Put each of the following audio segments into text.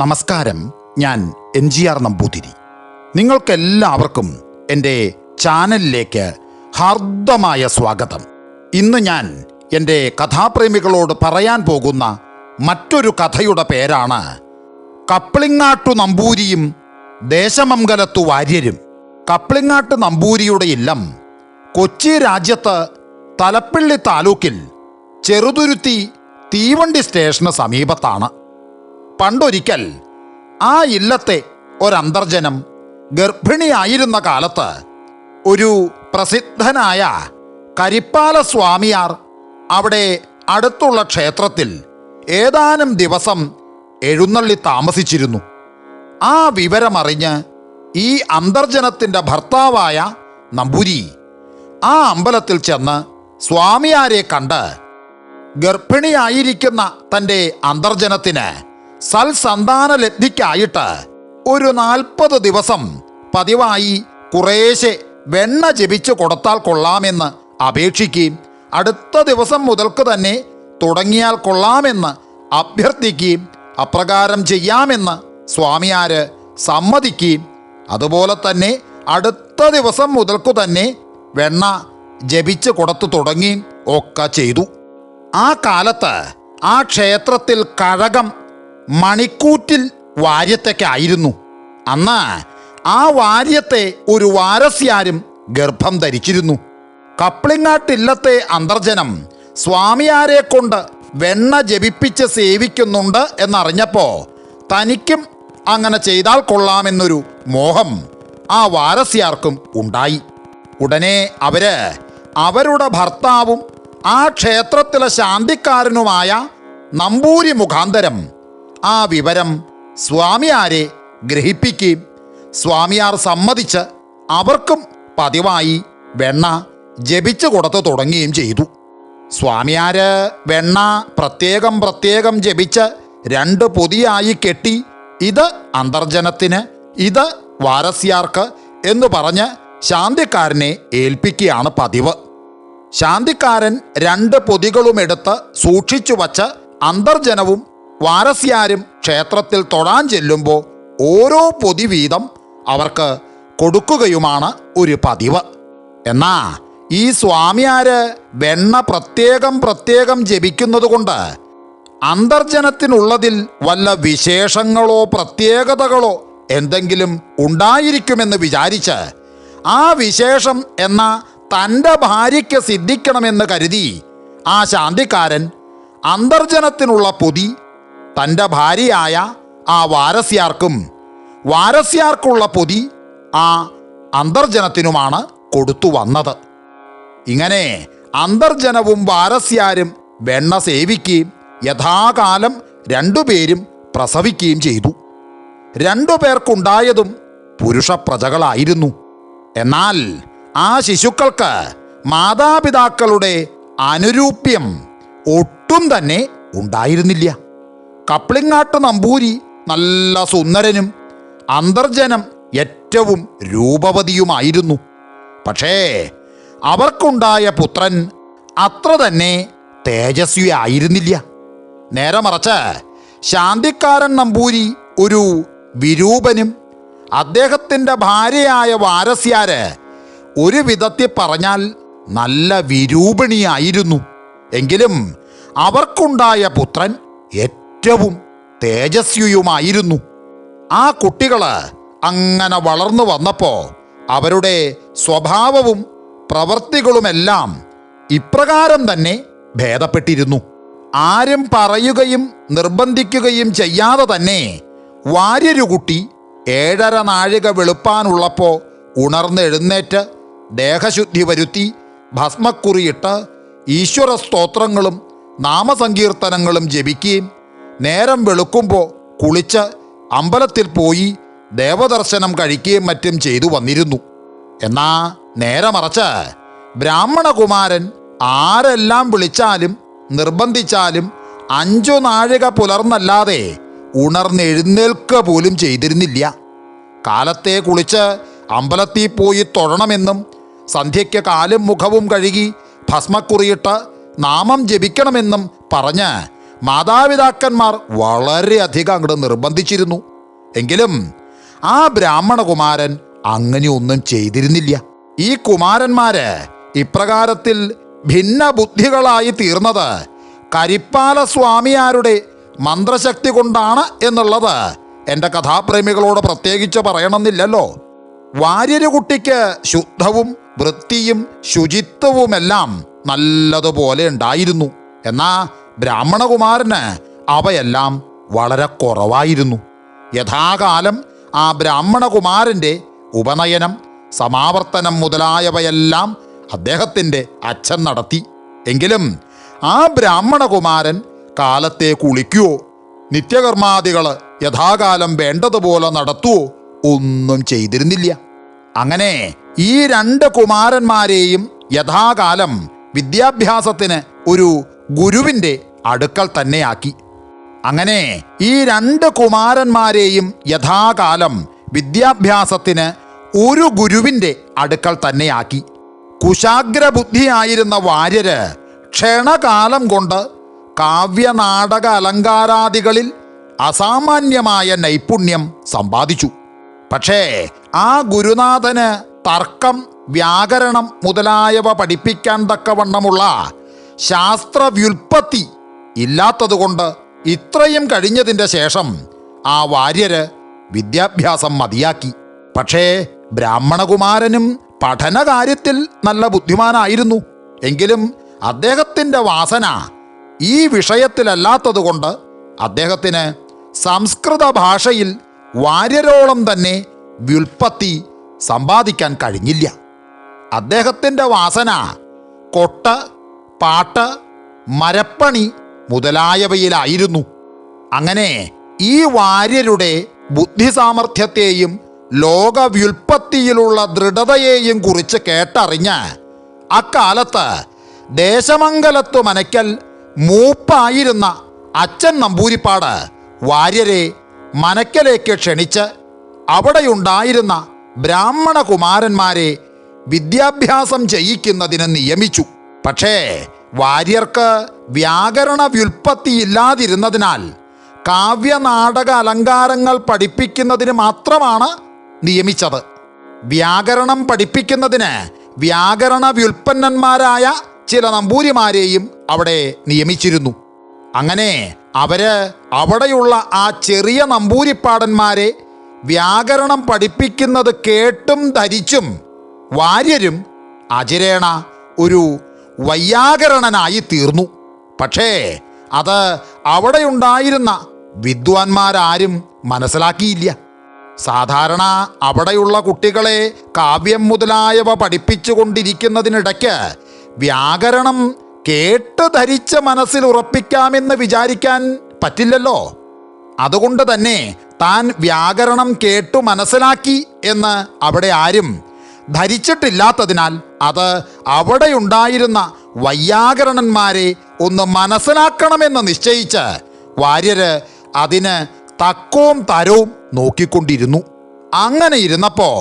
നമസ്കാരം. ഞാൻ NGR നമ്പൂതിരി. നിങ്ങൾക്കെല്ലാവർക്കും എൻ്റെ ചാനലിലേക്ക് ഹാർദമായ സ്വാഗതം. ഇന്ന് ഞാൻ എൻ്റെ കഥാപ്രേമികളോട് പറയാൻ പോകുന്ന മറ്റൊരു കഥയുടെ പേരാണ് കപ്ലിങ്ങാട്ടു നമ്പൂരിയും ദേശമംഗലത്തു വാര്യരും. കപ്ലിങ്ങാട്ട് നമ്പൂരിയുടെ ഇല്ലം കൊച്ചി രാജ്യത്ത് തലപ്പിള്ളി താലൂക്കിൽ ചെറുതുരുത്തി തീവണ്ടി സ്റ്റേഷന് സമീപത്താണ്. പണ്ടൊരിക്കൽ ആ ഇല്ലത്തെ ഒരന്തർജനം ഗർഭിണിയായിരുന്ന കാലത്ത് ഒരു പ്രസിദ്ധനായ കരിപ്പാല സ്വാമിയാർ അവിടെ അടുത്തുള്ള ക്ഷേത്രത്തിൽ ഏതാനും ദിവസം എഴുന്നള്ളി താമസിച്ചിരുന്നു. ആ വിവരമറിഞ്ഞ് ഈ അന്തർജനത്തിൻ്റെ ഭർത്താവായ നമ്പൂരി ആ അമ്പലത്തിൽ ചെന്ന് സ്വാമിയാരെ കണ്ട് ഗർഭിണിയായിരിക്കുന്ന തൻ്റെ അന്തർജനത്തിന് സൽസന്താനലബ്ധിക്കായിട്ട് ഒരു 40 ദിവസം പതിവായി കുറേശ്ശെ വെണ്ണ ജപിച്ചു കൊടുത്താൽ കൊള്ളാമെന്ന് അപേക്ഷിക്കുകയും അടുത്ത ദിവസം മുതൽക്ക് തന്നെ തുടങ്ങിയാൽ കൊള്ളാമെന്ന് അഭ്യർത്ഥിക്കുകയും അപ്രകാരം ചെയ്യാമെന്ന് സ്വാമിയാര് സമ്മതിക്കുകയും അതുപോലെ തന്നെ അടുത്ത ദിവസം മുതൽക്കു തന്നെ വെണ്ണ ജപിച്ചു കൊടുത്തു തുടങ്ങുകയും ഒക്കെ ചെയ്തു. ആ കാലത്ത് ആ ക്ഷേത്രത്തിൽ കഴകം മണിക്കൂറ്റിൽ വാര്യത്തേക്കായിരുന്നു. അന്ന് ആ വാര്യത്തെ ഒരു വാരസ്യാരും ഗർഭം ധരിച്ചിരുന്നു. കപ്ലിങ്ങാട്ടില്ലത്തെ അന്തർജനം സ്വാമിയാരെ കൊണ്ട് വെണ്ണ ജപിപ്പിച്ച് സേവിക്കുന്നുണ്ട് എന്നറിഞ്ഞപ്പോൾ തനിക്കും അങ്ങനെ ചെയ്താൽ കൊള്ളാമെന്നൊരു മോഹം ആ വാരസ്യാർക്കും ഉണ്ടായി. ഉടനെ അവരുടെ ഭർത്താവും ആ ക്ഷേത്രത്തിലെ ശാന്തിക്കാരനുമായ നമ്പൂരി മുഖാന്തരം ആ വിവരം സ്വാമിയാരെ ഗ്രഹിപ്പിക്കുകയും സ്വാമിയാർ സമ്മതിച്ച് അവർക്കും പതിവായി വെണ്ണ ജപിച്ചു കൊടുത്തു തുടങ്ങുകയും ചെയ്തു. സ്വാമിയാര് വെണ്ണ പ്രത്യേകം ജപിച്ച് 2 പൊതിയായി കെട്ടി ഇത് അന്തർജനത്തിന്, ഇത് വാരസ്യാർക്ക് എന്ന് പറഞ്ഞ് ശാന്തിക്കാരനെ ഏൽപ്പിക്കുകയാണ് പതിവ്. ശാന്തിക്കാരൻ 2 പൊതികളുമെടുത്ത് സൂക്ഷിച്ചു വച്ച് അന്തർജനവും വാരസ്യാരും ക്ഷേത്രത്തിൽ തൊഴാൻ ചെല്ലുമ്പോൾ ഓരോ പൊതി വീതം അവർക്ക് കൊടുക്കുകയുമാണ് ഒരു പതിവ്. എന്നാ ഈ സ്വാമിയാര് വെണ്ണ പ്രത്യേകം ജപിക്കുന്നത് കൊണ്ട് അന്തർജനത്തിനുള്ളതിൽ വല്ല വിശേഷങ്ങളോ പ്രത്യേകതകളോ എന്തെങ്കിലും ഉണ്ടായിരിക്കുമെന്ന് വിചാരിച്ച് ആ വിശേഷം എന്ന തൻ്റെ ഭാര്യയ്ക്ക് സിദ്ധിക്കണമെന്ന് കരുതി ആ ശാന്തിക്കാരൻ അന്തർജനത്തിനുള്ള പൊതി തൻ്റെ ഭാര്യയായ ആ വാരസ്യാർക്കും വാരസ്യാർക്കുള്ള പൊതി ആ അന്തർജനത്തിനുമാണ് കൊടുത്തു വന്നത്. ഇങ്ങനെ അന്തർജനവും വാരസ്യാരും വെണ്ണ സേവിക്കുകയും യഥാകാലം 2 പേരും പ്രസവിക്കുകയും ചെയ്തു. 2 പേർക്കുണ്ടായതും പുരുഷപ്രജകളായിരുന്നു. എന്നാൽ ആ ശിശുക്കൾക്ക് മാതാപിതാക്കളുടെ അനുരൂപ്യം ഒട്ടും തന്നെ ഉണ്ടായിരുന്നില്ല. കപ്ലിങ്ങാട്ട് നമ്പൂരി നല്ല സുന്ദരനും അന്തർജനം ഏറ്റവും രൂപവതിയുമായിരുന്നു. പക്ഷേ അവർക്കുണ്ടായ പുത്രൻ അത്ര തന്നെ തേജസ്വി ആയിരുന്നില്ല. നേരെ മറിച്ച് ശാന്തിക്കാരൻ നമ്പൂരി ഒരു വിരൂപനും അദ്ദേഹത്തിൻ്റെ ഭാര്യയായ വാരസ്യാര് ഒരു വിധത്തിൽ പറഞ്ഞാൽ നല്ല വിരൂപിണിയായിരുന്നു. എങ്കിലും അവർക്കുണ്ടായ പുത്രൻ ഏറ്റവും തേജസ്വിയുമായിരുന്നു. ആ കുട്ടികൾ അങ്ങനെ വളർന്നു വന്നപ്പോൾ അവരുടെ സ്വഭാവവും പ്രവൃത്തികളുമെല്ലാം ഇപ്രകാരം തന്നെ ഭേദപ്പെട്ടിരുന്നു. ആരും പറയുകയും നിർബന്ധിക്കുകയും ചെയ്യാതെ തന്നെ വാര്യരുകുട്ടി 7:30 നാഴിക വെളുപ്പാനുള്ളപ്പോൾ ഉണർന്നെഴുന്നേറ്റ് ദേഹശുദ്ധി വരുത്തി ഭസ്മക്കുറിയിട്ട് ഈശ്വര സ്തോത്രങ്ങളും നാമസങ്കീർത്തനങ്ങളും ജപിക്കുകയും നേരം വെളുക്കുമ്പോൾ കുളിച്ച് അമ്പലത്തിൽ പോയി ദേവദർശനം കഴിക്കുകയും മറ്റും ചെയ്തു വന്നിരുന്നു. എന്നാ നേരെ മറിച്ച് ബ്രാഹ്മണകുമാരൻ ആരെല്ലാം വിളിച്ചാലും നിർബന്ധിച്ചാലും 5 നാഴിക പുലർന്നല്ലാതെ ഉണർന്നെഴുന്നേൽക്കുക പോലും ചെയ്തിരുന്നില്ല. കാലത്തെ കുളിച്ച് അമ്പലത്തിൽ പോയി തൊഴണമെന്നും സന്ധ്യയ്ക്ക് കാലും മുഖവും കഴുകി ഭസ്മക്കുറിയിട്ട് നാമം ജപിക്കണമെന്നും പറഞ്ഞ് മാതാപിതാക്കന്മാർ വളരെയധികം അങ്ങോട്ട് നിർബന്ധിച്ചിരുന്നു. എങ്കിലും ആ ബ്രാഹ്മണകുമാരൻ അങ്ങനെയൊന്നും ചെയ്തിരുന്നില്ല. ഈ കുമാരന്മാര് ഇപ്രകാരത്തിൽ ഭിന്ന ബുദ്ധികളായി തീർന്നത് കരിപ്പാല സ്വാമിയാരുടെ മന്ത്രശക്തി കൊണ്ടാണ് എന്നുള്ളത് എൻ്റെ കഥാപ്രേമികളോട് പ്രത്യേകിച്ച് പറയണമെന്നില്ലല്ലോ. വാര്യരുകുട്ടിക്ക് ശുദ്ധവും വൃത്തിയും ശുചിത്വവുമെല്ലാം നല്ലതുപോലെ ഉണ്ടായിരുന്നു. എന്നാൽ ബ്രാഹ്മണകുമാരന് അവയെല്ലാം വളരെ കുറവായിരുന്നു. യഥാകാലം ആ ബ്രാഹ്മണകുമാരൻ്റെ ഉപനയനം, സമാവർത്തനം മുതലായവയെല്ലാം അദ്ദേഹത്തിൻ്റെ അച്ഛൻ നടത്തി. എങ്കിലും ആ ബ്രാഹ്മണകുമാരൻ കാലത്തെ കുളിക്കുകയോ നിത്യകർമാദികൾ യഥാകാലം വേണ്ടതുപോലെ നടത്തുവോ ഒന്നും ചെയ്തിരുന്നില്ല. അങ്ങനെ ഈ രണ്ട് കുമാരന്മാരെയും യഥാകാലം വിദ്യാഭ്യാസത്തിന് ഒരു ഗുരുവിൻ്റെ അടുക്കൽ തന്നെയാക്കി. അങ്ങനെ ഈ രണ്ട് കുമാരന്മാരെയും യഥാകാലം വിദ്യാഭ്യാസത്തിന് ഒരു ഗുരുവിൻ്റെ അടുക്കൽ തന്നെയാക്കി. കുശാഗ്രബുദ്ധിയായിരുന്ന വാര്യര് ക്ഷണകാലം കൊണ്ട് കാവ്യനാടക അലങ്കാരാദികളിൽ അസാമാന്യമായ നൈപുണ്യം സമ്പാദിച്ചു. പക്ഷേ ആ ഗുരുനാഥന് തർക്കം, വ്യാകരണം മുതലായവ പഠിപ്പിക്കാൻ തക്കവണ്ണമുള്ള ശാസ്ത്രവ്യുൽപ്പത്തി ഇല്ലാത്തതുകൊണ്ട് ഇത്രയും കഴിഞ്ഞതിൻ്റെ ശേഷം ആ വാര്യര് വിദ്യാഭ്യാസം മതിയാക്കി. പക്ഷേ ബ്രാഹ്മണകുമാരനും പഠനകാര്യത്തിൽ നല്ല ബുദ്ധിമാനായിരുന്നു. എങ്കിലും അദ്ദേഹത്തിൻ്റെ വാസന ഈ വിഷയത്തിലല്ലാത്തതുകൊണ്ട് അദ്ദേഹത്തിന് സംസ്കൃത ഭാഷയിൽ വാര്യരോളം തന്നെ വ്യുൽപ്പത്തി സമ്പാദിക്കാൻ കഴിഞ്ഞില്ല. അദ്ദേഹത്തിൻ്റെ വാസന കൊട്ട്, പാട്ട്, മരപ്പണി മുതലായവയിലായിരുന്നു. അങ്ങനെ ഈ വാര്യരുടെ ബുദ്ധിസാമർഥ്യത്തെയും ലോകവ്യുൽപ്പത്തിയിലുള്ള ദൃഢതയെയും കുറിച്ച് കേട്ടറിഞ്ഞ് അക്കാലത്ത് ദേശമംഗലത്തു മനയ്ക്കൽ മൂപ്പായിരുന്ന അച്ഛൻ നമ്പൂരിപ്പാട് വാര്യരെ മനയ്ക്കലേക്ക് ക്ഷണിച്ച് അവിടെയുണ്ടായിരുന്ന ബ്രാഹ്മണ കുമാരന്മാരെ വിദ്യാഭ്യാസം ചെയ്യിക്കുന്നതിന് നിയമിച്ചു. പക്ഷേ വാര്യർക്ക് വ്യാകരണ വ്യുൽപ്പത്തിയില്ലാതിരുന്നതിനാൽ കാവ്യനാടക അലങ്കാരങ്ങൾ പഠിപ്പിക്കുന്നതിന് മാത്രമാണ് നിയമിച്ചത്. വ്യാകരണം പഠിപ്പിക്കുന്നതിന് വ്യാകരണ വ്യുൽപ്പന്നന്മാരായ ചില നമ്പൂരിമാരെയും അവിടെ നിയമിച്ചിരുന്നു. അങ്ങനെ അവര് അവിടെയുള്ള ആ ചെറിയ നമ്പൂരിപ്പാടന്മാരെ വ്യാകരണം പഠിപ്പിക്കുന്നത് കേട്ടും ധരിച്ചും വാര്യരും അചിരേണ ഒരു വൈയാകരണനായി തീർന്നു. പക്ഷേ അത് അവിടെയുണ്ടായിരുന്ന വിദ്വാൻമാരാരും മനസ്സിലാക്കിയില്ല. സാധാരണ അവിടെയുള്ള കുട്ടികളെ കാവ്യം മുതലായവ പഠിപ്പിച്ചുകൊണ്ടിരിക്കുന്നതിനിടയ്ക്ക് വ്യാകരണം കേട്ട് ധരിച്ച മനസ്സിൽ ഉറപ്പിക്കാമെന്ന് വിചാരിക്കാൻ പറ്റില്ലല്ലോ. അതുകൊണ്ട് തന്നെ താൻ വ്യാകരണം കേട്ടു മനസ്സിലാക്കി എന്ന് അവിടെ ആരും ധരിച്ചിട്ടില്ലാത്തതിനാൽ അത് അവിടെയുണ്ടായിരുന്ന വൈയാകരണന്മാരെ ഒന്ന് മനസ്സിലാക്കണമെന്ന് നിശ്ചയിച്ച് വാര്യര് അതിന് തക്കവും തരവും നോക്കിക്കൊണ്ടിരുന്നു. അങ്ങനെ ഇരുന്നപ്പോൾ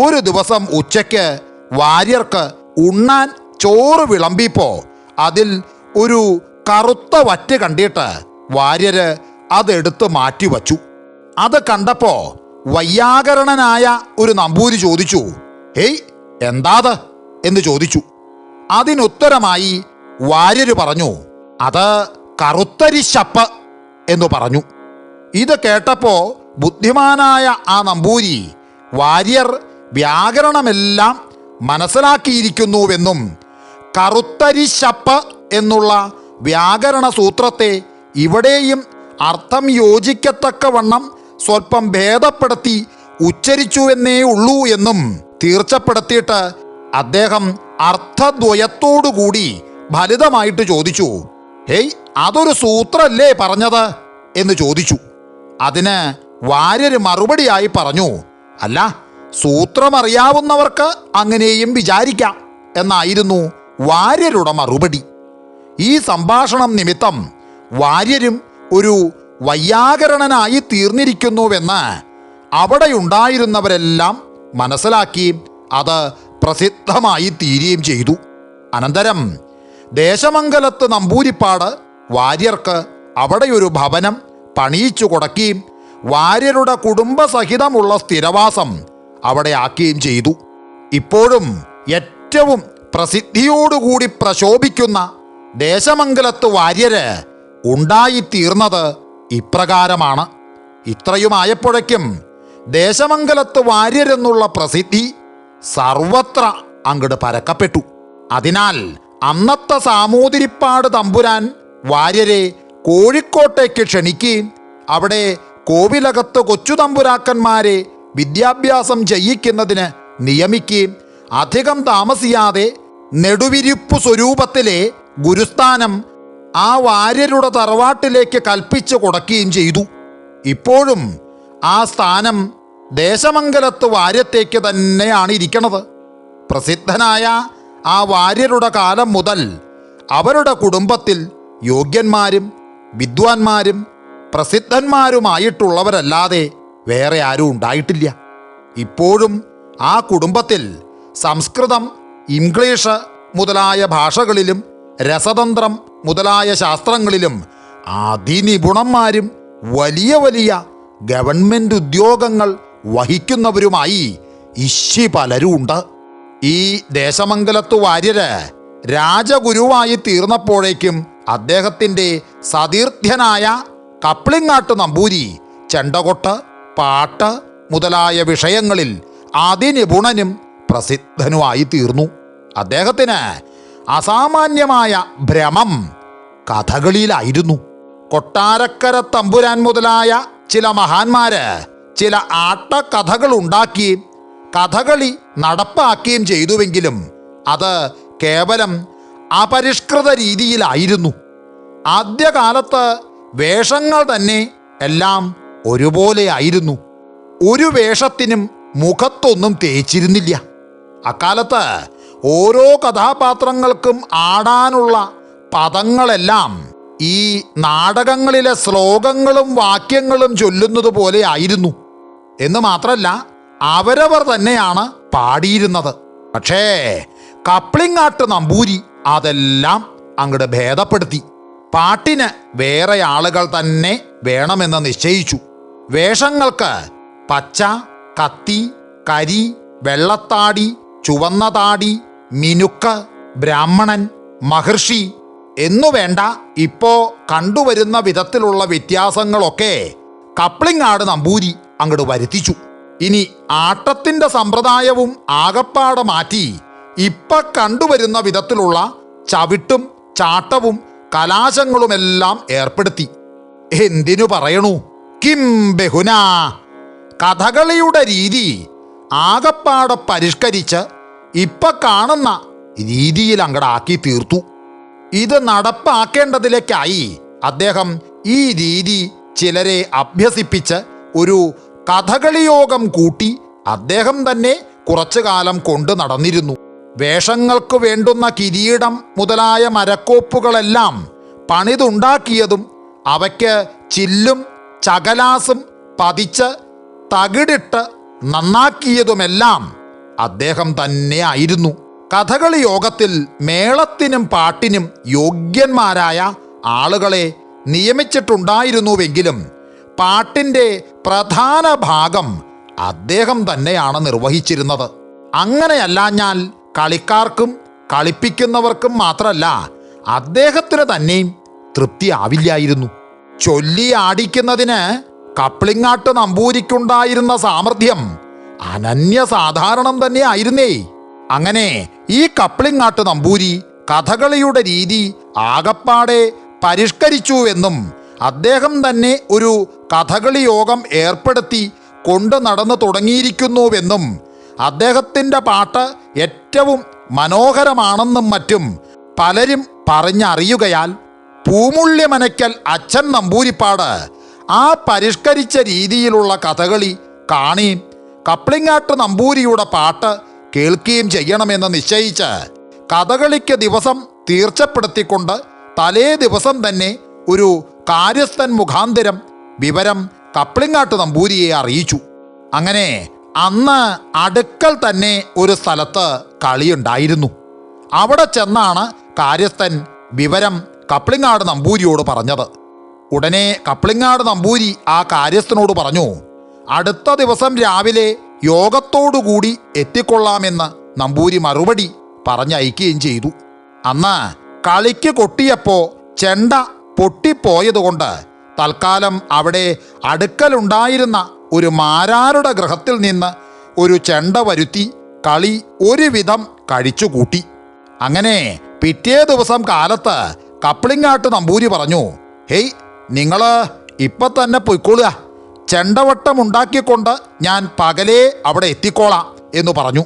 ഒരു ദിവസം ഉച്ചയ്ക്ക് വാര്യർക്ക് ഉണ്ണാൻ ചോറ് വിളമ്പിപ്പോൾ അതിൽ ഒരു കറുത്ത വറ്റ് കണ്ടിട്ട് വാര്യര് അതെടുത്ത് മാറ്റിവച്ചു. അത് കണ്ടപ്പോൾ വൈയാകരണനായ ഒരു നമ്പൂരി ചോദിച്ചു, "ഹേയ്, എന്താത്?" എന്ന് ചോദിച്ചു. അതിനുത്തരമായി വാര്യര് പറഞ്ഞു, "അത് കറുത്തരിശപ്പ്" എന്ന് പറഞ്ഞു. ഇത് കേട്ടപ്പോൾ ബുദ്ധിമാനായ ആ നമ്പൂരി വാര്യർ വ്യാകരണമെല്ലാം മനസ്സിലാക്കിയിരിക്കുന്നുവെന്നും കറുത്തരിശപ്പ് എന്നുള്ള വ്യാകരണ സൂത്രത്തെ ഇവിടെയും അർത്ഥം യോജിക്കത്തക്കവണ്ണം സ്വല്പം ഭേദപ്പെടുത്തി ഉച്ചരിച്ചുവെന്നേ ഉള്ളൂ എന്നും തീർച്ചപ്പെടുത്തിയിട്ട് അദ്ദേഹം അർത്ഥദ്വയത്തോടുകൂടി ഫലിതമായിട്ട് ചോദിച്ചു, "ഹേയ്, അതൊരു സൂത്രല്ലേ പറഞ്ഞത്?" എന്ന് ചോദിച്ചു. അതിന് വാര്യര് മറുപടിയായി പറഞ്ഞു, "അല്ല, സൂത്രമറിയാവുന്നവർക്ക് അങ്ങനെയും വിചാരിക്കാം" എന്നായിരുന്നു വാര്യരുടെ മറുപടി. ഈ സംഭാഷണം നിമിത്തം വാര്യരും ഒരു വൈയാകരണനായി തീർന്നിരിക്കുന്നുവെന്ന് അവിടെയുണ്ടായിരുന്നവരെല്ലാം മനസ്സിലാക്കി അത് പ്രസിദ്ധമായി തീരുകയും ചെയ്തു. അനന്തരം ദേശമംഗലത്ത് നമ്പൂരിപ്പാട് വാര്യർക്ക് അവിടെ ഒരു ഭവനം പണിയിച്ചു കൊടുക്കുകയും വാര്യരുടെ കുടുംബസഹിതമുള്ള സ്ഥിരവാസം അവിടെ ആക്കുകയും ചെയ്തു. ഇപ്പോഴും ഏറ്റവും പ്രസിദ്ധിയോടുകൂടി പ്രശോഭിക്കുന്ന ദേശമംഗലത്ത് വാര്യര് ഉണ്ടായിത്തീർന്നത് ഇപ്രകാരമാണ്. ഇത്രയുമായപ്പോഴേക്കും ദേശമംഗലത്ത് വാര്യരെന്നുള്ള പ്രസിദ്ധി സർവത്ര അങ്ങട് പരക്കപ്പെട്ടു. അതിനാൽ അന്നത്തെ സാമൂതിരിപ്പാട് തമ്പുരാൻ വാര്യരെ കോഴിക്കോട്ടേക്ക് ക്ഷണിക്കുകയും അവിടെ കോവിലകത്ത് കൊച്ചു തമ്പുരാക്കന്മാരെ വിദ്യാഭ്യാസം ചെയ്യിക്കുന്നതിന് നിയമിക്കുകയും അധികം താമസിയാതെ നെടുവിരിപ്പു സ്വരൂപത്തിലെ ഗുരുസ്ഥാനം ആ വാര്യരുടെ തറവാട്ടിലേക്ക് കൽപ്പിച്ചു കൊടുക്കുകയും ചെയ്തു. ഇപ്പോഴും ആ സ്ഥാനം ദേശമംഗലത്ത് വാര്യത്തേക്ക് തന്നെയാണ് ഇരിക്കുന്നത്. പ്രസിദ്ധനായ ആ വാര്യരുടെ കാലം മുതൽ അവരുടെ കുടുംബത്തിൽ യോഗ്യന്മാരും വിദ്വാൻമാരും പ്രസിദ്ധന്മാരുമായിട്ടുള്ളവരല്ലാതെ വേറെ ആരും ഉണ്ടായിട്ടില്ല. ഇപ്പോഴും ആ കുടുംബത്തിൽ സംസ്കൃതം, ഇംഗ്ലീഷ് മുതലായ ഭാഷകളിലും രസതന്ത്രം മുതലായ ശാസ്ത്രങ്ങളിലും അതിനിപുണന്മാരും വലിയ വലിയ ഗവൺമെൻറ് ഉദ്യോഗങ്ങൾ വഹിക്കുന്നവരുമായി പലരും ഉണ്ട്. ഈ ദേശമംഗലത്തു വാര്യര് രാജഗുരുവായി തീർന്നപ്പോഴേക്കും അദ്ദേഹത്തിൻ്റെ സതീർത്ഥ്യനായ കപ്ലിങ്ങാട്ട് നമ്പൂരി ചെണ്ടകൊട്ട്, പാട്ട് മുതലായ വിഷയങ്ങളിൽ അതിനിപുണനും പ്രസിദ്ധനുമായി തീർന്നു. അദ്ദേഹത്തിന് അസാമാന്യമായ ഭ്രമം കഥകളിയിലായിരുന്നു. കൊട്ടാരക്കര തമ്പുരാൻ മുതലായ ചില മഹാന്മാര് ചില ആട്ടക്കഥകൾ ഉണ്ടാക്കുകയും കഥകളി നടപ്പാക്കുകയും ചെയ്തുവെങ്കിലും അത് കേവലം അപരിഷ്കൃത രീതിയിലായിരുന്നു. ആദ്യകാലത്ത് വേഷങ്ങൾ തന്നെ എല്ലാം ഒരുപോലെ ആയിരുന്നു. ഒരു വേഷത്തിനും മുഖത്തൊന്നും തേച്ചിരുന്നില്ല. അക്കാലത്ത് ഓരോ കഥാപാത്രങ്ങൾക്കും ആടാനുള്ള പദങ്ങളെല്ലാം ഈ നാടകങ്ങളിലെ ശ്ലോകങ്ങളും വാക്യങ്ങളും ചൊല്ലുന്നത് പോലെ ആയിരുന്നു. എന്ന് മാത്രമല്ല, അവരവർ തന്നെയാണ് പാടിയിരുന്നത്. പക്ഷേ കപ്ലിങ്ങാട്ട് നമ്പൂരി അതെല്ലാം അങ്ങോട്ട് ഭേദപ്പെടുത്തി. പാട്ടിന് വേറെ ആളുകൾ തന്നെ വേണമെന്ന് നിശ്ചയിച്ചു. വേഷങ്ങൾക്ക് പച്ച, കത്തി, കരി, വെള്ളത്താടി, ചുവന്ന താടി, മിനുക്ക്, ബ്രാഹ്മണൻ, മഹർഷി എന്നു വേണ്ട ഇപ്പോ കണ്ടുവരുന്ന വിധത്തിലുള്ള വ്യത്യാസങ്ങളൊക്കെ കപ്ലിങ്ങാട് നമ്പൂരി അങ്ങോട്ട് വരുത്തിച്ചു. ഇനി ആട്ടത്തിൻ്റെ സമ്പ്രദായവും ആകപ്പാടെ മാറ്റി ഇപ്പൊ കണ്ടുവരുന്ന വിധത്തിലുള്ള ചവിട്ടും ചാട്ടവും കലാശങ്ങളുമെല്ലാം ഏർപ്പെടുത്തി. എന്തിനു പറയണു, കിം ബഹുന, കഥകളിയുടെ രീതി ആകപ്പാടെ പരിഷ്കരിച്ച് ഇപ്പൊ കാണുന്ന രീതിയിൽ അങ്ങടാക്കി തീർത്തു. ഇത് നടപ്പാക്കേണ്ടതിലേക്കായി അദ്ദേഹം ഈ രീതി ചിലരെ അഭ്യസിപ്പിച്ച് ഒരു കഥകളി യോഗം കൂട്ടി അദ്ദേഹം തന്നെ കുറച്ചു കാലം കൊണ്ട് നടന്നിരുന്നു. വേഷങ്ങൾക്ക് വേണ്ടുന്ന കിരീടം മുതലായ മരക്കോപ്പുകളെല്ലാം പണിതുണ്ടാക്കിയതും അവയ്ക്ക് ചില്ലും ചകലാസും പതിച്ച് തകിടിട്ട് നന്നാക്കിയതുമെല്ലാം അദ്ദേഹം തന്നെ ആയിരുന്നു. കഥകളി യോഗത്തിൽ മേളത്തിനും പാട്ടിനും യോഗ്യന്മാരായ ആളുകളെ നിയമിച്ചിട്ടുണ്ടായിരുന്നുവെങ്കിലും പാട്ടിൻ്റെ പ്രധാന ഭാഗം അദ്ദേഹം തന്നെയാണ് നിർവഹിച്ചിരുന്നത്. അങ്ങനെയല്ലാഞ്ഞാൽ കളിക്കാർക്കും കളിപ്പിക്കുന്നവർക്കും മാത്രമല്ല അദ്ദേഹത്തിന് തന്നെയും തൃപ്തിയാവില്ലായിരുന്നു. ചൊല്ലി ആടിക്കുന്നതിന് കപ്ലിങ്ങാട്ട് നമ്പൂരിക്കുണ്ടായിരുന്ന സാമർഥ്യം അനന്യസാധാരണം തന്നെ ആയിരുന്നേ. അങ്ങനെ ഈ കപ്ലിങ്ങാട്ട് നമ്പൂരി കഥകളിയുടെ രീതി ആകപ്പാടെ പരിഷ്കരിച്ചുവെന്നും അദ്ദേഹം തന്നെ ഒരു കഥകളി യോഗം ഏർപ്പെടുത്തി കൊണ്ടു നടന്നു തുടങ്ങിയിരിക്കുന്നുവെന്നും അദ്ദേഹത്തിൻ്റെ പാട്ട് ഏറ്റവും മനോഹരമാണെന്നും മറ്റും പലരും പറഞ്ഞറിയുകയാൽ പൂമുള്ളിമനയ്ക്കൽ അച്ഛൻ നമ്പൂരിപ്പാട് ആ പരിഷ്കരിച്ച രീതിയിലുള്ള കഥകളി കാണുകയും കപ്ലിങ്ങാട്ട് നമ്പൂരിയുടെ പാട്ട് കേൾക്കുകയും ചെയ്യണമെന്ന് നിശ്ചയിച്ച് കഥകളിക്ക് ദിവസം തീർച്ചപ്പെടുത്തിക്കൊണ്ട് തലേ ദിവസം തന്നെ ഒരു കാര്യസ്ഥൻ മുഖാന്തരം വിവരം കപ്ലിങ്ങാട്ട് നമ്പൂരിയെ അറിയിച്ചു. അങ്ങനെ അന്ന് അടുക്കൽ തന്നെ ഒരു സ്ഥലത്ത് കളിയുണ്ടായിരുന്നു. അവിടെ ചെന്നാണ് കാര്യസ്ഥൻ വിവരം കപ്ലിങ്ങാട് നമ്പൂരിയോട് പറഞ്ഞത്. ഉടനെ കപ്ലിങ്ങാട് നമ്പൂരി ആ കാര്യസ്ഥനോട് പറഞ്ഞു, അടുത്ത ദിവസം രാവിലെ യോഗത്തോടുകൂടി എത്തിക്കൊള്ളാമെന്ന് നമ്പൂരി മറുപടി പറഞ്ഞയക്കുകയും ചെയ്തു. അന്ന് കളിക്ക് കൊട്ടിയപ്പോൾ ചെണ്ട പൊട്ടിപ്പോയതുകൊണ്ട് തൽക്കാലം അവിടെ അടുക്കലുണ്ടായിരുന്ന ഒരു മാരാരുടെ ഗൃഹത്തിൽ നിന്ന് ഒരു ചെണ്ട വരുത്തി കളി ഒരുവിധം കഴിച്ചുകൂട്ടി. അങ്ങനെ പിറ്റേ ദിവസം കാലത്ത് കപ്ലിങ്ങാട്ട് നമ്പൂരി പറഞ്ഞു, ഹേയ്, നിങ്ങൾ ഇപ്പം തന്നെ പൊയ്ക്കൊള്ളുക, ചെണ്ടവട്ടം ഉണ്ടാക്കിക്കൊണ്ട് ഞാൻ പകലേ അവിടെ എത്തിക്കോളാം എന്ന് പറഞ്ഞു.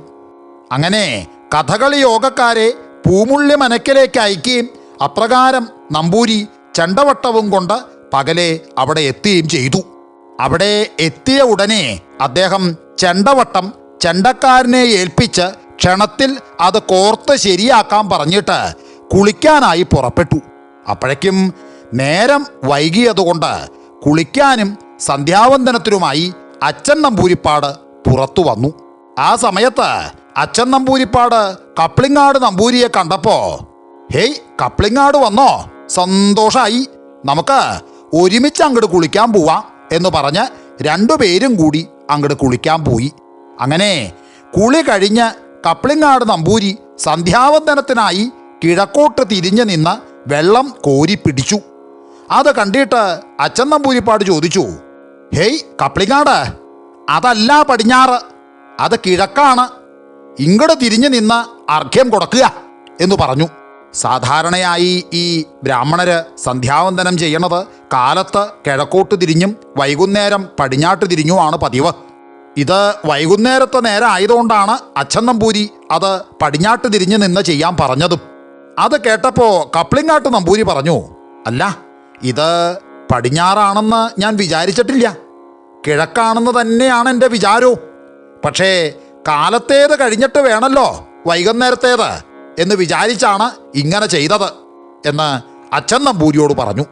അങ്ങനെ കഥകളി യോഗക്കാരെ പൂമുള്ളി മനക്കിലേക്ക് അയക്കുകയും അപ്രകാരം നമ്പൂരി ചെണ്ടവട്ടവും കൊണ്ട് പകലെ അവിടെ എത്തുകയും ചെയ്തു. അവിടെ എത്തിയ ഉടനെ അദ്ദേഹം ചെണ്ടവട്ടം ചെണ്ടക്കാരനെ ഏൽപ്പിച്ച് ക്ഷണത്തിൽ അത് കോർത്ത് ശരിയാക്കാൻ പറഞ്ഞിട്ട് കുളിക്കാനായി പുറപ്പെട്ടു. അപ്പോഴേക്കും നേരം വൈകിയതുകൊണ്ട് കുളിക്കാനും സന്ധ്യാവന്ദനത്തിനുമായി അച്ഛൻ നമ്പൂരിപ്പാട് പുറത്തു വന്നു. ആ സമയത്ത് അച്ഛൻ നമ്പൂരിപ്പാട് കപ്ലിങ്ങാട് നമ്പൂരിയെ കണ്ടപ്പോ, ഹേയ്, കപ്ലിങ്ങാട് വന്നോ, സന്തോഷായി, നമുക്ക് ഒരുമിച്ച് അങ്ങോട്ട് കുളിക്കാൻ പോവാം എന്ന് പറഞ്ഞ് രണ്ടുപേരും കൂടി അങ്ങോട്ട് കുളിക്കാൻ പോയി. അങ്ങനെ കുളി കഴിഞ്ഞ് കപ്ലിങ്ങാട് നമ്പൂരി സന്ധ്യാവന്ദനത്തിനായി കിഴക്കോട്ട് തിരിഞ്ഞു നിന്ന് വെള്ളം കോരി പിടിച്ചു. അത് കണ്ടിട്ട് അച്ഛൻ നമ്പൂരിപ്പാട് ചോദിച്ചു, ഹേയ് കപ്ലിങ്ങാട്, അതല്ല പടിഞ്ഞാറ്, അത് കിഴക്കാണ്, ഇങ്ങോട്ട് തിരിഞ്ഞു നിന്ന് അർഘ്യം കൊടുക്കുക എന്ന് പറഞ്ഞു. സാധാരണയായി ഈ ബ്രാഹ്മണര് സന്ധ്യാവന്ദനം ചെയ്യണത് കാലത്ത് കിഴക്കോട്ട് തിരിഞ്ഞും വൈകുന്നേരം പടിഞ്ഞാട്ട് തിരിഞ്ഞുമാണ് പതിവ്. ഇത് വൈകുന്നേരത്തെ നേരം ആയതുകൊണ്ടാണ് അച്ഛൻ നമ്പൂരി അത് പടിഞ്ഞാട്ട് തിരിഞ്ഞു നിന്ന് ചെയ്യാൻ പറഞ്ഞതും. അത് കേട്ടപ്പോൾ കപ്ലിങ്ങാട്ട് നമ്പൂരി പറഞ്ഞു, അല്ല, ഇത് പടിഞ്ഞാറാണെന്ന് ഞാൻ വിചാരിച്ചിട്ടില്ല, കിഴക്കാണെന്ന് തന്നെയാണ് എൻ്റെ വിചാരവും. പക്ഷേ കാലത്തേത് കഴിഞ്ഞിട്ട് വേണമല്ലോ വൈകുന്നേരത്തേത് എന്ന് വിചാരിച്ചാണ് ഇങ്ങനെ ചെയ്തത് എന്ന് അച്ഛൻ നമ്പൂരിയോട് പറഞ്ഞു.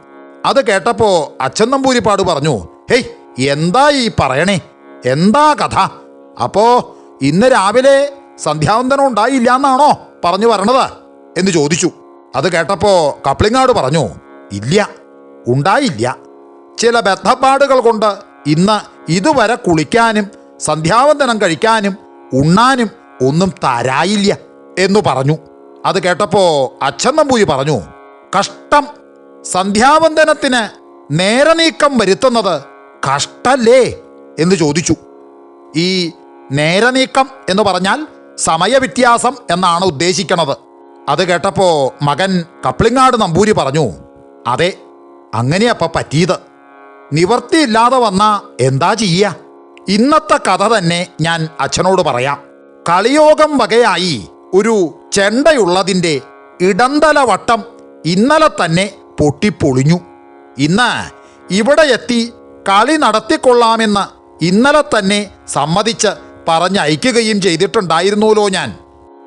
അത് കേട്ടപ്പോൾ അച്ഛൻ നമ്പൂരിപ്പാട് പറഞ്ഞു, ഹേയ്, എന്താ ഈ പറയണേ, എന്താ കഥ? അപ്പോൾ ഇന്ന് രാവിലെ സന്ധ്യാവന്ദനം ഉണ്ടായില്ല എന്നാണോ പറഞ്ഞു വരണത് എന്ന് ചോദിച്ചു. അത് കേട്ടപ്പോൾ കപ്ലിങ്ങാട് പറഞ്ഞു, ഇല്ല, ഉണ്ടായില്ല. ചില ബദ്ധപ്പാടുകൾ കൊണ്ട് ഇന്ന് ഇതുവരെ കുളിക്കാനും സന്ധ്യാവന്ദനം കഴിക്കാനും ഉണ്ണാനും ഒന്നും തരായില്ല എന്നു പറഞ്ഞു. അത് കേട്ടപ്പോൾ അച്ഛൻ നമ്പൂരി പറഞ്ഞു, കഷ്ടം, സന്ധ്യാവന്ദനത്തിന് നേരനീക്കം വരുത്തുന്നത് കഷ്ടല്ലേ എന്ന് ചോദിച്ചു. ഈ നേരനീക്കം എന്ന് പറഞ്ഞാൽ സമയവ്യത്യാസം എന്നാണ് ഉദ്ദേശിക്കുന്നത്. അത് കേട്ടപ്പോൾ മകൻ കപ്ലിങ്ങാട് നമ്പൂരി പറഞ്ഞു, അതെ, അങ്ങനെയപ്പം പറ്റിയത്, നിവർത്തിയില്ലാതെ വന്നാ എന്താ ചെയ്യുക? ഇന്നത്തെ കഥ തന്നെ ഞാൻ അച്ഛനോട് പറയാം. കളിയോഗം വകയായി ഒരു ചെണ്ടയുള്ളതിൻ്റെ ഇടന്തല വട്ടം ഇന്നലെ തന്നെ പൊട്ടിപ്പൊളിഞ്ഞു. ഇന്ന് ഇവിടെ എത്തി കളി നടത്തിക്കൊള്ളാമെന്ന് ഇന്നലെ തന്നെ സമ്മതിച്ച് പറഞ്ഞയക്കുകയും ചെയ്തിട്ടുണ്ടായിരുന്നല്ലോ ഞാൻ.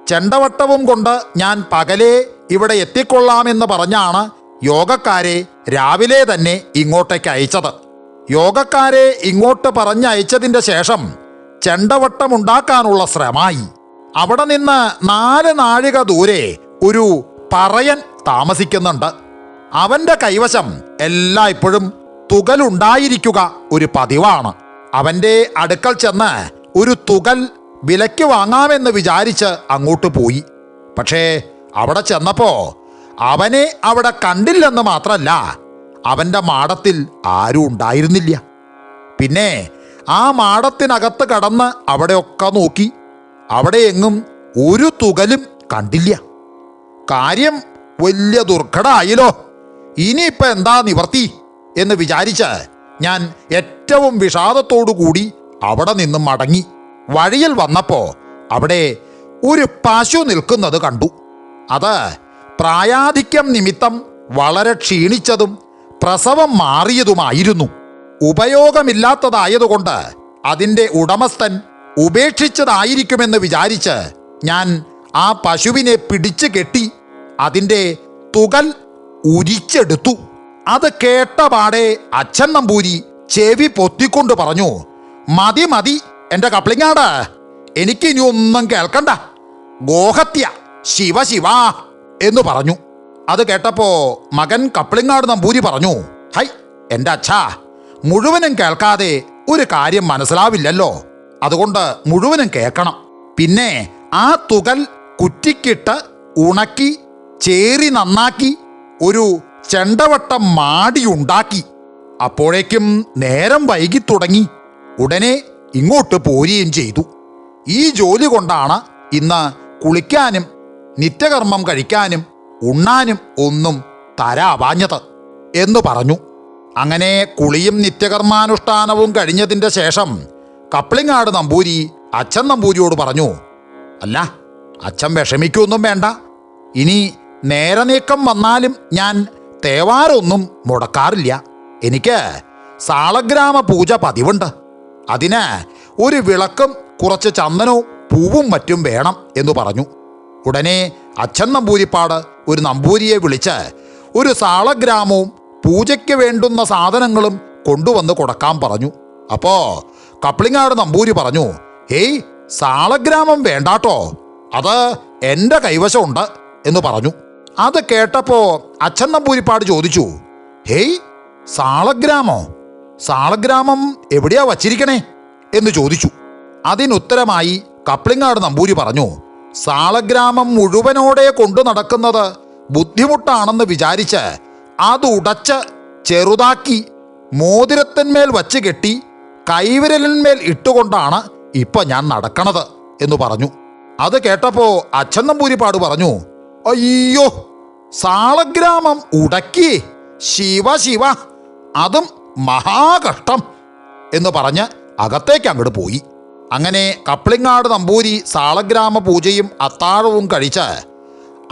ചെണ്ടവട്ടവും കൊണ്ട് ഞാൻ പകലേ ഇവിടെ എത്തിക്കൊള്ളാമെന്ന് പറഞ്ഞാണ് യോഗക്കാരെ രാവിലെ തന്നെ ഇങ്ങോട്ടേക്ക് അയച്ചത്. യോഗക്കാരെ ഇങ്ങോട്ട് പറഞ്ഞയച്ചതിൻ്റെ ശേഷം ചെണ്ടവട്ടമുണ്ടാക്കാനുള്ള ശ്രമമായി. അവിടെ നിന്ന് 4 നാഴിക ദൂരെ ഒരു പറയൻ താമസിക്കുന്നുണ്ട്. അവൻ്റെ കൈവശം എല്ലായ്പ്പോഴും തുകലുണ്ടായിരിക്കുക ഒരു പതിവാണ്. അവൻ്റെ അടുക്കൽ ചെന്ന് ഒരു തുകൽ വിലയ്ക്ക് വാങ്ങാമെന്ന് വിചാരിച്ച് അങ്ങോട്ട് പോയി. പക്ഷേ അവിടെ ചെന്നപ്പോൾ അവനെ അവിടെ കണ്ടില്ലെന്ന് മാത്രമല്ല, അവൻ്റെ മാടത്തിൽ ആരും ഉണ്ടായിരുന്നില്ല. പിന്നെ ആ മാടത്തിനകത്ത് കടന്ന് അവിടെയൊക്കെ നോക്കി, അവിടെ എങ്ങും ഒരു തുകലും കണ്ടില്ല. കാര്യം വലിയ ദുർഘടമായല്ലോ, ഇനിയിപ്പോൾ എന്താ നിവർത്തി എന്ന് വിചാരിച്ച് ഞാൻ ഏറ്റവും വിഷാദത്തോടു കൂടി അവിടെ നിന്നും മടങ്ങി. വഴിയിൽ വന്നപ്പോൾ അവിടെ ഒരു പശു നിൽക്കുന്നത് കണ്ടു. അത് പ്രായാധിക്യം നിമിത്തം വളരെ ക്ഷീണിച്ചതും പ്രസവം മാറിയതുമായിരുന്നു. ഉപയോഗമില്ലാത്തതായതുകൊണ്ട് അതിൻ്റെ ഉടമസ്ഥൻ ഉപേക്ഷിച്ചതായിരിക്കുമെന്ന് വിചാരിച്ച് ഞാൻ ആ പശുവിനെ പിടിച്ചു കെട്ടി അതിൻ്റെ തുകൽ ഉരിച്ചെടുത്തു. അത് കേട്ടപാടെ അച്ഛൻ നമ്പൂരി ചെവി പൊത്തിക്കൊണ്ട് പറഞ്ഞു, മതി മതി എൻ്റെ കപ്ലിങ്ങാട്, എനിക്കിനി ഒന്നും കേൾക്കണ്ട, ഗോഹത്യ, ശിവ ശിവ എന്ന് പറഞ്ഞു. അത് കേട്ടപ്പോൾ മകൻ കപ്ലിങ്ങാട് നമ്പൂരി പറഞ്ഞു, ഹൈ, എൻ്റെ അച്ഛാ, മുഴുവനും കേൾക്കാതെ ഒരു കാര്യം മനസ്സിലാവില്ലല്ലോ. അതുകൊണ്ട് മുഴുവനും കേൾക്കണം. പിന്നെ ആ തുകൽ കുറ്റിക്കിട്ട് ഉണക്കി ചേറി നന്നാക്കി ഒരു ചെണ്ടവട്ടം മാടിയുണ്ടാക്കി. അപ്പോഴേക്കും നേരം വൈകി തുടങ്ങി. ഉടനെ ഇങ്ങോട്ട് പോരുകയും ചെയ്തു. ഈ ജോലി കൊണ്ടാണ് ഇന്ന് കുളിക്കാനും നിത്യകർമ്മം കഴിക്കാനും ഉണ്ണാനും ഒന്നും തരാവാഞ്ഞത് എന്ന് പറഞ്ഞു. അങ്ങനെ കുളിയും നിത്യകർമാനുഷ്ഠാനവും കഴിഞ്ഞതിൻ്റെ ശേഷം കപ്ലിങ്ങാട് നമ്പൂരി അച്ഛൻ നമ്പൂരിയോട് പറഞ്ഞു, അല്ല, അച്ഛൻ വിഷമിക്കൊന്നും വേണ്ട. ഇനി നേരെ നീക്കം വന്നാലും ഞാൻ തേവാരൊന്നും മുടക്കാറില്ല. എനിക്ക് സാളഗ്രാമ പൂജ പതിവുണ്ട്. അതിന് ഒരു വിളക്കും കുറച്ച് ചന്ദനവും പൂവും മറ്റും വേണം എന്ന് പറഞ്ഞു. ഉടനെ അച്ഛൻ നമ്പൂരിപ്പാട് ഒരു നമ്പൂരിയെ വിളിച്ച് ഒരു സാളഗ്രാമവും പൂജയ്ക്ക് വേണ്ടുന്ന സാധനങ്ങളും കൊണ്ടുവന്ന് കൊടുക്കാൻ പറഞ്ഞു. അപ്പോ കപ്ലിങ്ങാട് നമ്പൂരി പറഞ്ഞു, ഹേയ്, സാളഗ്രാമം വേണ്ടാട്ടോ, അത് എൻ്റെ കൈവശമുണ്ട് എന്ന് പറഞ്ഞു. അത് കേട്ടപ്പോ അച്ഛൻ നമ്പൂരിപ്പാട് ചോദിച്ചു, ഹേയ്, സാളഗ്രാമോ? സാളഗ്രാമം എവിടെയാ വച്ചിരിക്കണേ എന്ന് ചോദിച്ചു. അതിനുത്തരമായി കപ്ലിങ്ങാട് നമ്പൂരി പറഞ്ഞു, സാളഗ്രാമം മുഴുവനോടെ കൊണ്ടു നടക്കുന്നത് ബുദ്ധിമുട്ടാണെന്ന് വിചാരിച്ച് അത് ഉടച്ച് ചെറുതാക്കി മോതിരത്തിന്മേൽ വച്ച് കെട്ടി കൈവിരലിന്മേൽ ഇട്ടുകൊണ്ടാണ് ഇപ്പൊ ഞാൻ നടക്കണത് എന്ന് പറഞ്ഞു. അത് കേട്ടപ്പോ അച്ഛൻ നമ്പൂരിപ്പാട് പറഞ്ഞു, അയ്യോ, സാളഗ്രാമം ഉടക്കി? ശിവ ശിവ, അതും മഹാകഷ്ടം എന്ന് പറഞ്ഞ് അകത്തേക്ക് അങ്ങോട്ട് പോയി. അങ്ങനെ കപ്ലിങ്ങാട് നമ്പൂരി സാളഗ്രാമ പൂജയും അത്താഴവും കഴിച്ച്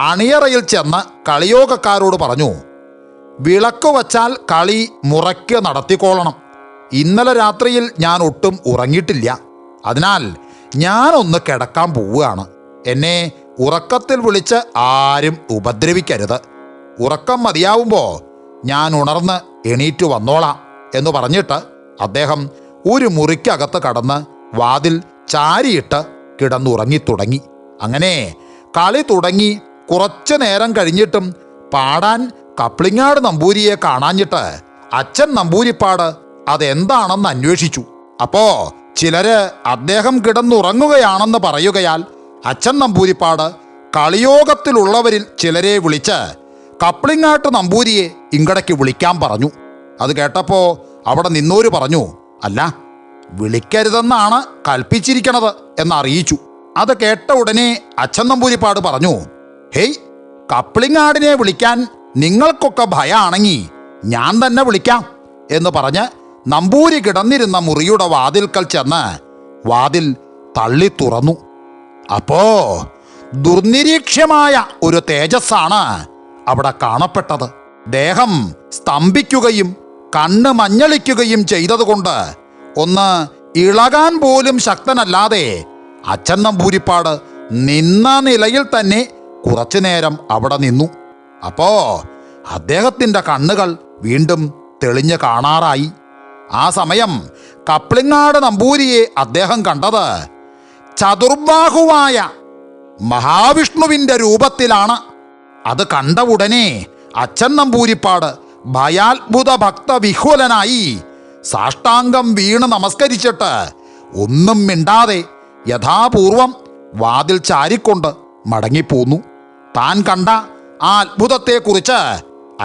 അണിയറയിൽ ചെന്ന് കളിയോഗക്കാരോട് പറഞ്ഞു, വിളക്ക് വച്ചാൽ കളി മുറയ്ക്ക് നടത്തിക്കോളണം. ഇന്നലെ രാത്രിയിൽ ഞാൻ ഒട്ടും ഉറങ്ങിയിട്ടില്ല. അതിനാൽ ഞാനൊന്ന് കിടക്കാൻ പോവുകയാണ്. എന്നെ ഉറക്കത്തിൽ വിളിച്ച് ആരും ഉപദ്രവിക്കരുത്. ഉറക്കം മതിയാവുമ്പോൾ ഞാൻ ഉണർന്ന് എണീറ്റ് വന്നോളാം എന്ന് പറഞ്ഞിട്ട് അദ്ദേഹം ഒരു മുറിക്കകത്ത് കടന്ന് വാതിൽ ചാരിയിട്ട് കിടന്നുറങ്ങിത്തുടങ്ങി. അങ്ങനെ കളി തുടങ്ങി കുറച്ചു നേരം കഴിഞ്ഞിട്ടും പാടാൻ കപ്ലിങ്ങാട് നമ്പൂരിയെ കാണാഞ്ഞിട്ട് അച്ഛൻ നമ്പൂരിപ്പാട് അതെന്താണെന്ന് അന്വേഷിച്ചു. അപ്പോ ചിലര് അദ്ദേഹം കിടന്നുറങ്ങുകയാണെന്ന് പറയുകയാൽ അച്ഛൻ നമ്പൂരിപ്പാട് കളിയോഗത്തിലുള്ളവരിൽ ചിലരെ വിളിച്ച് കപ്ലിങ്ങാട്ട് നമ്പൂരിയെ ഇങ്ങടയ്ക്ക് വിളിക്കാൻ പറഞ്ഞു. അത് കേട്ടപ്പോൾ അവിടെ നിന്നോര് പറഞ്ഞു, അല്ല, വിളിക്കരുതെന്നാണ് കൽപ്പിച്ചിരിക്കണത് എന്നറിയിച്ചു. അത് കേട്ട ഉടനെ അച്ഛൻ നമ്പൂരിപ്പാട് പറഞ്ഞു, ഹേയ്, കപ്ലിങ്ങാടിനെ വിളിക്കാൻ നിങ്ങൾക്കൊക്കെ ഭയമാണെങ്കിൽ ഞാൻ തന്നെ വിളിക്കാം എന്ന് പറഞ്ഞ് നമ്പൂരി കിടന്നിരുന്ന മുറിയുടെ വാതിൽക്കൽ ചെന്ന് വാതിൽ തള്ളി തുറന്നു. അപ്പോ ദുർനിരീക്ഷ്യമായ ഒരു തേജസ്സാണ് അവിടെ കാണപ്പെട്ടത്. ദേഹം സ്തംഭിക്കുകയും കണ്ണ് മഞ്ഞളിക്കുകയും ചെയ്തതുകൊണ്ട് ഒന്ന് ഇളകാൻ പോലും ശക്തനല്ലാതെ അച്ഛൻ നമ്പൂരിപ്പാട് നിന്ന നിലയിൽ തന്നെ കുറച്ചു നേരം അവിടെ നിന്നു. അപ്പോ അദ്ദേഹത്തിൻ്റെ കണ്ണുകൾ വീണ്ടും തെളിഞ്ഞ് കാണാറായി. ആ സമയം കപ്ലിങ്ങാട് നമ്പൂരിയെ അദ്ദേഹം കണ്ടത് ചതുർബാഹുവായ മഹാവിഷ്ണുവിൻ്റെ രൂപത്തിലാണ്. അത് കണ്ട ഉടനെ അച്ഛൻ നമ്പൂരിപ്പാട് ഭയാത്ഭുത ഭക്തവിഹ്വലനായി സാഷ്ടാംഗം വീണ് നമസ്കരിച്ചിട്ട് ഒന്നും മിണ്ടാതെ യഥാപൂർവം വാതിൽ ചാരിക്കൊണ്ട് മടങ്ങിപ്പോന്നു. താൻ കണ്ട ആ അത്ഭുതത്തെക്കുറിച്ച്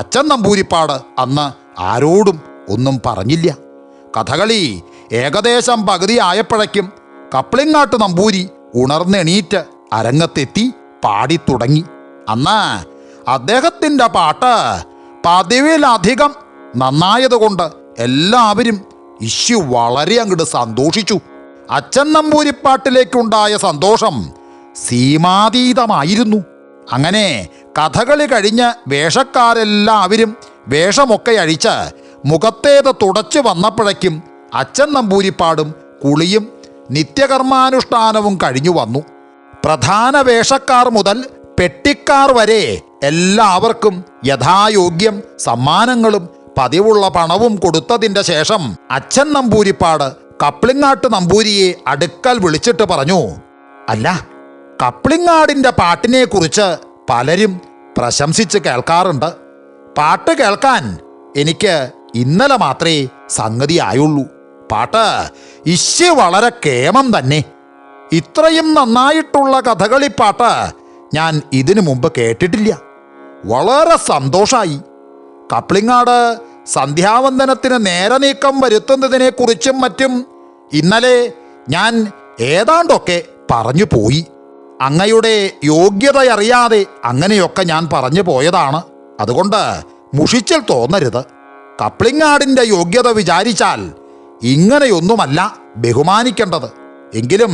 അച്ഛൻ നമ്പൂരിപ്പാട് അന്ന് ആരോടും ഒന്നും പറഞ്ഞില്ല. കഥകളി ഏകദേശം പകുതി ആയപ്പോഴേക്കും കപ്ലിങ്ങാട്ട് നമ്പൂരി ഉണർന്നെണീറ്റ് അരങ്ങത്തെത്തി പാടിത്തുടങ്ങി. അന്ന് അദ്ദേഹത്തിൻ്റെ പാട്ട് പതിവിലധികം നന്നായതുകൊണ്ട് എല്ലാവരും വളരെ അങ്ങോട്ട് സന്തോഷിച്ചു. അച്ഛൻ നമ്പൂരിപ്പാട്ടിലേക്കുണ്ടായ സന്തോഷം സീമാതീതമായിരുന്നു. അങ്ങനെ കഥകളി കഴിഞ്ഞ് വേഷക്കാരെല്ലാവരും വേഷമൊക്കെ അഴിച്ച് മുഖത്തേത് തുടച്ചു വന്നപ്പോഴേക്കും അച്ഛൻ നമ്പൂരിപ്പാടും കുളിയും നിത്യകർമാനുഷ്ഠാനവും കഴിഞ്ഞു വന്നു. പ്രധാന വേഷക്കാർ മുതൽ പെട്ടിക്കാർ വരെ എല്ലാവർക്കും യഥായോഗ്യം സമ്മാനങ്ങളും പതിവുള്ള പണവും കൊടുത്തതിൻ്റെ ശേഷം അച്ഛൻ നമ്പൂരിപ്പാട് കപ്ലിങ്ങാട്ട് നമ്പൂരിയെ അടുക്കൽ വിളിച്ചിട്ട് പറഞ്ഞു, അല്ല, കപ്ലിങ്ങാടിൻ്റെ പാട്ടിനെക്കുറിച്ച് പലരും പ്രശംസിച്ച് കേൾക്കാറുണ്ട്. പാട്ട് കേൾക്കാൻ എനിക്ക് ഇന്നലെ മാത്രമേ സംഗതി ആയുള്ളൂ. പാട്ട് വളരെ കേമം തന്നെ. ഇത്രയും നന്നായിട്ടുള്ള കഥകളിപ്പാട്ട് ഞാൻ ഇതിനു മുമ്പ് കേട്ടിട്ടില്ല. വളരെ സന്തോഷമായി. കപ്ലിങ്ങാട് സന്ധ്യാവന്ദനത്തിന് നേരെ നീക്കം വരുത്തുന്നതിനെക്കുറിച്ചും മറ്റും ഇന്നലെ ഞാൻ ഏതാണ്ടൊക്കെ പറഞ്ഞു പോയി. അങ്ങയുടെ യോഗ്യതയറിയാതെ അങ്ങനെയൊക്കെ ഞാൻ പറഞ്ഞു പോയതാണ്. അതുകൊണ്ട് മുഷിച്ചിൽ തോന്നരുത്. കപ്ലിങ്ങാടിൻ്റെ യോഗ്യത വിചാരിച്ചാൽ ഇങ്ങനെയൊന്നുമല്ല ബഹുമാനിക്കേണ്ടത്. എങ്കിലും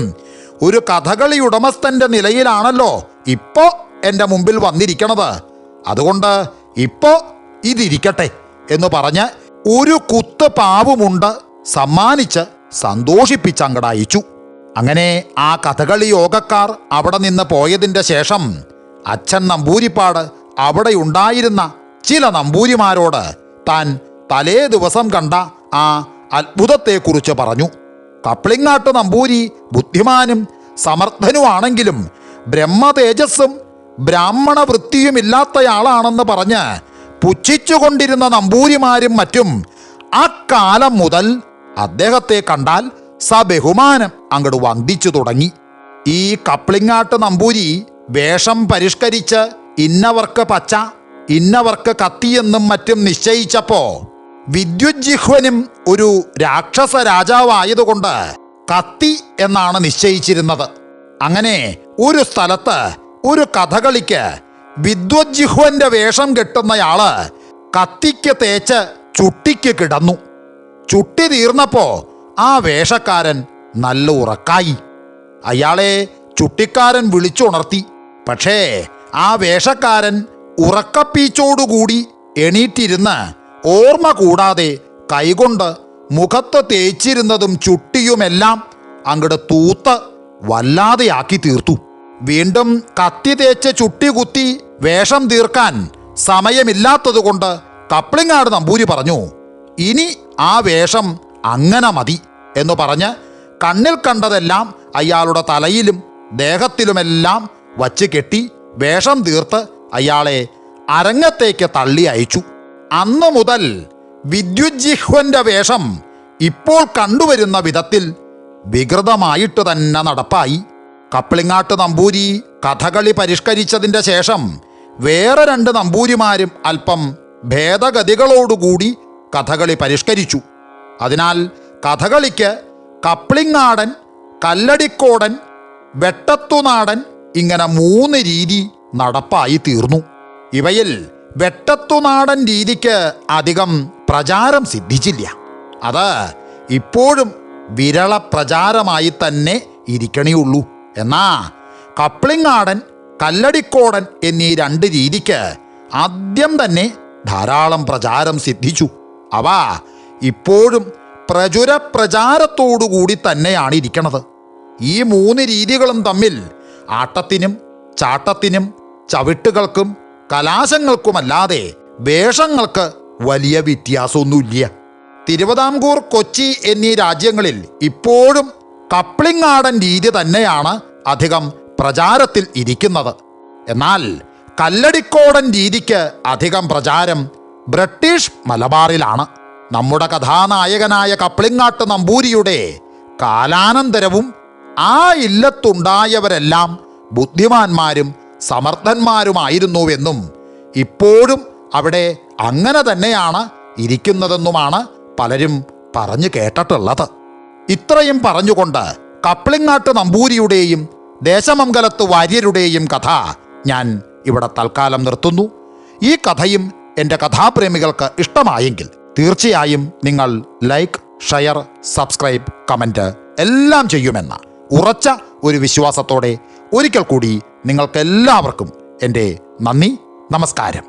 ഒരു കഥകളി ഉടമസ്ഥൻ്റെ നിലയിലാണല്ലോ ഇപ്പോൾ എൻ്റെ മുമ്പിൽ വന്നിരിക്കണത്. അതുകൊണ്ട് ഇപ്പോൾ ഇതിരിക്കട്ടെ എന്ന് പറഞ്ഞ് ഒരു കുത്ത് പാവുമുണ്ട് സമ്മാനിച്ച് സന്തോഷിപ്പിച്ചങ്ങടയച്ചു. അങ്ങനെ ആ കഥകളി യോഗക്കാർ അവിടെ നിന്ന് പോയതിൻ്റെ ശേഷം അച്ഛൻ നമ്പൂരിപ്പാട് അവിടെ ഉണ്ടായിരുന്ന ചില നമ്പൂരിമാരോട് താൻ തലേ ദിവസം കണ്ട ആ അത്ഭുതത്തെക്കുറിച്ച് പറഞ്ഞു. കപ്ലിങ്ങാട്ട് നമ്പൂരി ബുദ്ധിമാനും സമർത്ഥനുമാണെങ്കിലും ബ്രഹ്മതേജസ്സും ബ്രാഹ്മണ വൃത്തിയുമില്ലാത്തയാളാണെന്ന് പറഞ്ഞ് പുച്ഛിച്ചുകൊണ്ടിരുന്ന നമ്പൂരിമാരും മറ്റും അക്കാലം മുതൽ അദ്ദേഹത്തെ കണ്ടാൽ സബഹുമാനം അങ്ങോട്ട് വന്ദിച്ചു തുടങ്ങി. ഈ കപ്ലിങ്ങാട്ട് നമ്പൂരി വേഷം പരിഷ്കരിച്ച് ഇന്നവർക്ക് പച്ച ഇന്നവർക്ക് കത്തിയെന്നും മറ്റും നിശ്ചയിച്ചപ്പോ വിദ്യുജ്ജിഹ്വനും ഒരു രാക്ഷസ രാജാവായതുകൊണ്ട് കത്തി എന്നാണ് നിശ്ചയിച്ചിരുന്നത്. അങ്ങനെ ഒരു സ്ഥലത്ത് ഒരു കഥകളിക്ക് വിദ്വജ്ജിഹ്വന്റെ വേഷം കെട്ടുന്നയാള് കത്തിക്ക് തേച്ച് ചുട്ടിക്ക് കിടന്നു. ചുട്ടി തീർന്നപ്പോ ആ വേഷക്കാരൻ നല്ല ഉറക്കായി. അയാളെ ചുട്ടിക്കാരൻ വിളിച്ചുണർത്തി. പക്ഷേ ആ വേഷക്കാരൻ ഉറക്കപ്പീച്ചോടുകൂടി എണീറ്റിരുന്ന് ഓർമ്മ കൂടാതെ കൈകൊണ്ട് മുഖത്ത് തേച്ചിരുന്നതും ചുട്ടിയുമെല്ലാം അങ്ങട് തൂത്ത് വല്ലാതെയാക്കി തീർത്തു. വീണ്ടും കത്തി തേച്ച് ചുട്ടി കുത്തി വേഷം തീർക്കാൻ സമയമില്ലാത്തതുകൊണ്ട് കപ്ലിങ്ങാട് നമ്പൂരി പറഞ്ഞു, ഇനി ആ വേഷം അങ്ങനെ മതി എന്ന് പറഞ്ഞ് കണ്ണിൽ കണ്ടതെല്ലാം അയാളുടെ തലയിലും ദേഹത്തിലുമെല്ലാം വച്ച് കെട്ടി വേഷം തീർത്ത് അയാളെ അരങ്ങത്തേക്ക് തള്ളി അയച്ചു. അന്നു മുതൽ വിദ്യുജ്ജിഹ്വന്റെ വേഷം ഇപ്പോൾ കണ്ടുവരുന്ന വിധത്തിൽ വികൃതമായിട്ട് തന്നെ നടപ്പായി. കപ്ലിങ്ങാട്ട് നമ്പൂരി കഥകളി പരിഷ്കരിച്ചതിൻ്റെ ശേഷം വേറെ 2 നമ്പൂരിമാരും അല്പം ഭേദഗതികളോടുകൂടി കഥകളി പരിഷ്കരിച്ചു. അതിനാൽ കഥകളിക്ക് കപ്ലിങ്ങാടൻ, കല്ലടിക്കോടൻ, വെട്ടത്തുനാടൻ ഇങ്ങനെ 3 രീതി നടപ്പായി തീർന്നു. ഇവയിൽ വെട്ടത്തുനാടൻ രീതിക്ക് അധികം പ്രചാരം സിദ്ധിച്ചില്ല. അത് ഇപ്പോഴും വിരള പ്രചാരമായി തന്നെ ഇരിക്കണേയുള്ളൂ. എന്നാ കപ്ലിങ്ങാടൻ, കല്ലടിക്കോടൻ എന്നീ 2 രീതിക്ക് ആദ്യം തന്നെ ധാരാളം പ്രചാരം സിദ്ധിച്ചു. അവ ഇപ്പോഴും പ്രചുര പ്രചാരത്തോടുകൂടി തന്നെയാണ് ഇരിക്കണത്. ഈ 3 രീതികളും തമ്മിൽ ആട്ടത്തിനും ചാട്ടത്തിനും ചവിട്ടുകൾക്കും കലാശങ്ങൾക്കുമല്ലാതെ വേഷങ്ങൾക്ക് വലിയ വ്യത്യാസമൊന്നുമില്ല. തിരുവിതാംകൂർ, കൊച്ചി എന്നീ രാജ്യങ്ങളിൽ ഇപ്പോഴും കപ്ലിങ്ങാടൻ രീതി തന്നെയാണ് അധികം പ്രചാരത്തിൽ ഇരിക്കുന്നത്. എന്നാൽ കല്ലടിക്കോടൻ രീതിക്ക് അധികം പ്രചാരം ബ്രിട്ടീഷ് മലബാറിലാണ്. നമ്മുടെ കഥാനായകനായ കപ്ലിങ്ങാട്ട് നമ്പൂരിയുടെ കാലാനന്തരവും ആ ഇല്ലത്തുണ്ടായവരെല്ലാം ബുദ്ധിമാന്മാരും സമർത്ഥന്മാരുമായിരുന്നുവെന്നും ഇപ്പോഴും അവിടെ അങ്ങനെ തന്നെയാണ് ഇരിക്കുന്നതെന്നുമാണ് പലരും പറഞ്ഞു കേട്ടിട്ടുള്ളത്. ഇത്രയും പറഞ്ഞുകൊണ്ട് കപ്ലിങ്ങാട്ട് നമ്പൂരിയുടെയും ദേശമംഗലത്ത് വാര്യരുടെയും കഥ ഞാൻ ഇവിടെ തൽക്കാലം നിർത്തുന്നു. ഈ കഥയും എൻ്റെ കഥാപ്രേമികൾക്ക് ഇഷ്ടമായെങ്കിൽ തീർച്ചയായും നിങ്ങൾ ലൈക്ക്, ഷെയർ, സബ്സ്ക്രൈബ്, കമൻറ്റ് എല്ലാം ചെയ്യുമെന്ന ഉറച്ച ഒരു വിശ്വാസത്തോടെ ഒരിക്കൽ കൂടി നിങ്ങൾക്കെല്ലാവർക്കും എൻ്റെ നന്ദി, നമസ്കാരം.